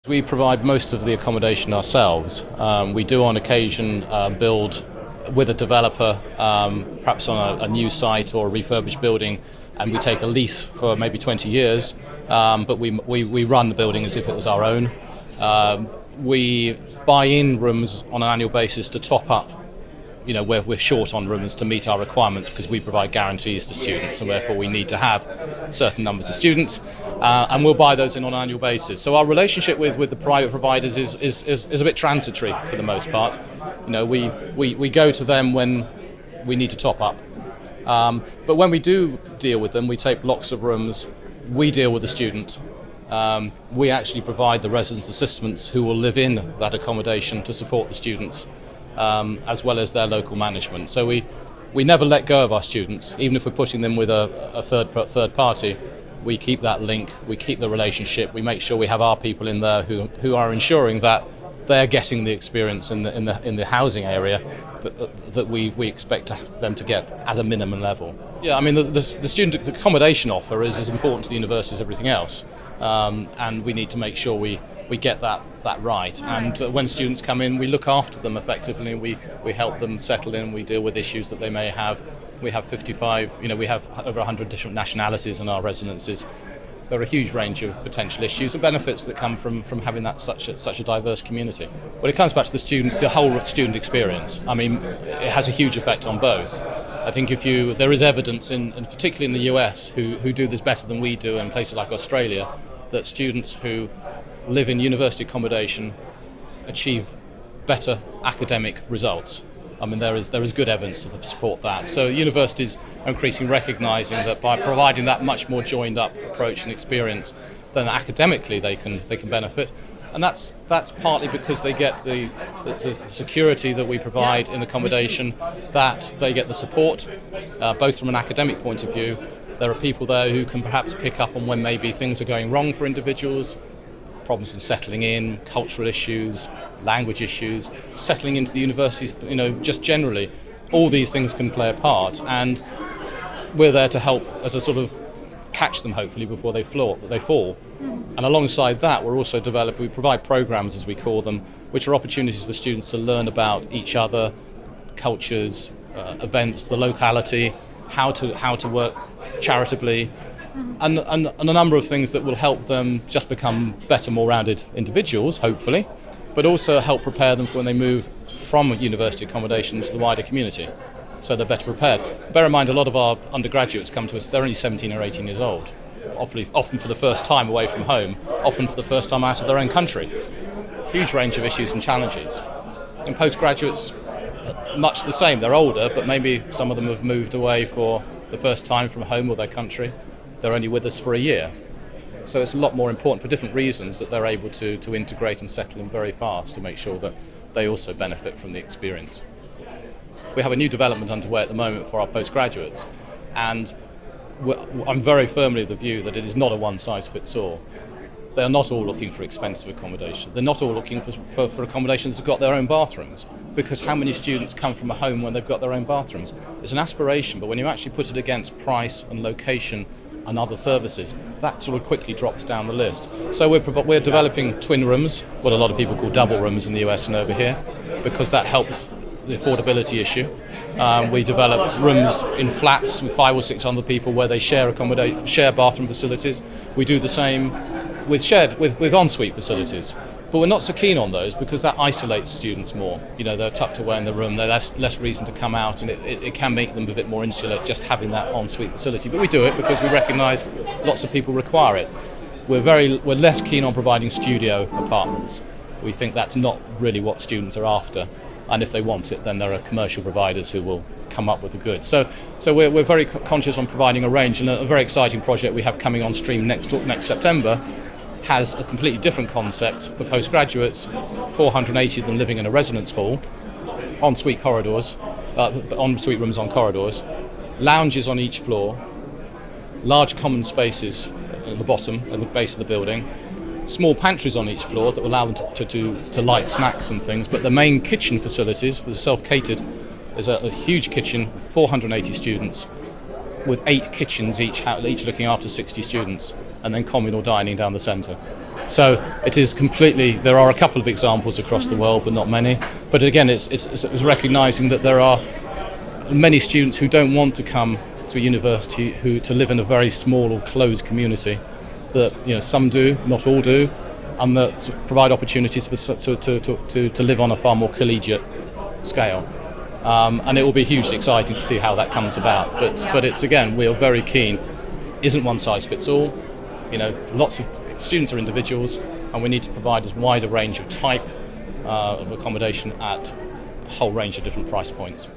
We provide most of the accommodation ourselves. We do on occasion build with a developer, perhaps on a new site or a refurbished building, and we take a lease for maybe 20 years, but we run the building as if it was our own. We buy in rooms on an annual basis to top up, where we're short on rooms to meet our requirements, because we provide guarantees to students, and therefore we need to have certain numbers of students, and we'll buy those in on an annual basis. So our relationship with the private providers is a bit transitory for the most part. We go to them when we need to top up. But when we do deal with them, we take blocks of rooms, we deal with the student. We actually provide the residence assistants who will live in that accommodation to support the students, as well as their local management. So we never let go of our students, even if we're putting them with a third party. We keep that link, we keep the relationship, we make sure we have our people in there who are ensuring that they're getting the experience in the housing area that we expect them to get at a minimum level. Yeah, I mean the student accommodation offer is as important to the university as everything else, and we need to make sure we get that right. And when students come in, we look after them effectively. We help them settle in. We deal with issues that they may have. We have 55. We have over 100 different nationalities in our residences. There are a huge range of potential issues and benefits that come from having that such a diverse community. But it comes back to the whole student experience. I mean, it has a huge effect on both. I think there is evidence, and particularly in the US, who do this better than we do, in places like Australia, that students who live in university accommodation achieve better academic results. I mean, there is good evidence to support that. So universities are increasingly recognising that by providing that much more joined up approach and experience, then academically they can benefit. And that's partly because they get the security that we provide in accommodation, that they get the support, both from an academic point of view. There are people there who can perhaps pick up on when maybe things are going wrong for individuals, problems with settling in, cultural issues, language issues, settling into the universities, just generally. All these things can play a part, and we're there to help as a sort of catch them, hopefully, before they fall. And alongside that, we provide programs, as we call them, which are opportunities for students to learn about each other, cultures, events, the locality, how to work charitably, and a number of things that will help them just become better, more rounded individuals, hopefully, but also help prepare them for when they move from university accommodation to the wider community, so they're better prepared. Bear in mind, a lot of our undergraduates come to us, they're only 17 or 18 years old, often for the first time away from home, often for the first time out of their own country. Huge range of issues and challenges. And postgraduates, much the same. They're older, but maybe some of them have moved away for the first time from home or their country. They're only with us for a year. So it's a lot more important for different reasons that they're able to integrate and settle in very fast to make sure that they also benefit from the experience. We have a new development underway at the moment for our postgraduates, and I'm very firmly of the view that it is not a one-size-fits-all. They are not all looking for expensive accommodation. They're not all looking for accommodation that's got their own bathrooms, because how many students come from a home when they've got their own bathrooms? It's an aspiration, but when you actually put it against price and location and other services, that sort of quickly drops down the list. So we're developing twin rooms, what a lot of people call double rooms in the US and over here, because that helps the affordability issue. We develop rooms in flats with 5 or 6 other people where they share bathroom facilities. We do the same with ensuite facilities. But we're not so keen on those because that isolates students more. They're tucked away in the room, there's less reason to come out, and it can make them a bit more insular just having that ensuite facility. But we do it because we recognise lots of people require it. We're less keen on providing studio apartments. We think that's not really what students are after, and if they want it, then there are commercial providers who will come up with the goods. So we're very conscious on providing a range, and a very exciting project we have coming on stream next September has a completely different concept for postgraduates, 480 of them living in a residence hall, ensuite rooms on corridors, lounges on each floor, large common spaces at the bottom, at the base of the building, small pantries on each floor that will allow them to light snacks and things, but the main kitchen facilities for the self-catered is a huge kitchen, 480 students, with 8 kitchens each looking after 60 students, and then communal dining down the centre. So it is completely. There are a couple of examples across the world, but not many. But again, it's recognising that there are many students who don't want to come to a university to live in a very small or closed community. That some do, not all do, and that provide opportunities for to live on a far more collegiate scale. And it will be hugely exciting to see how that comes about. But it's, again, we are very keen. Isn't one size fits all. Lots of students are individuals, and we need to provide as wide a range of type of accommodation at a whole range of different price points.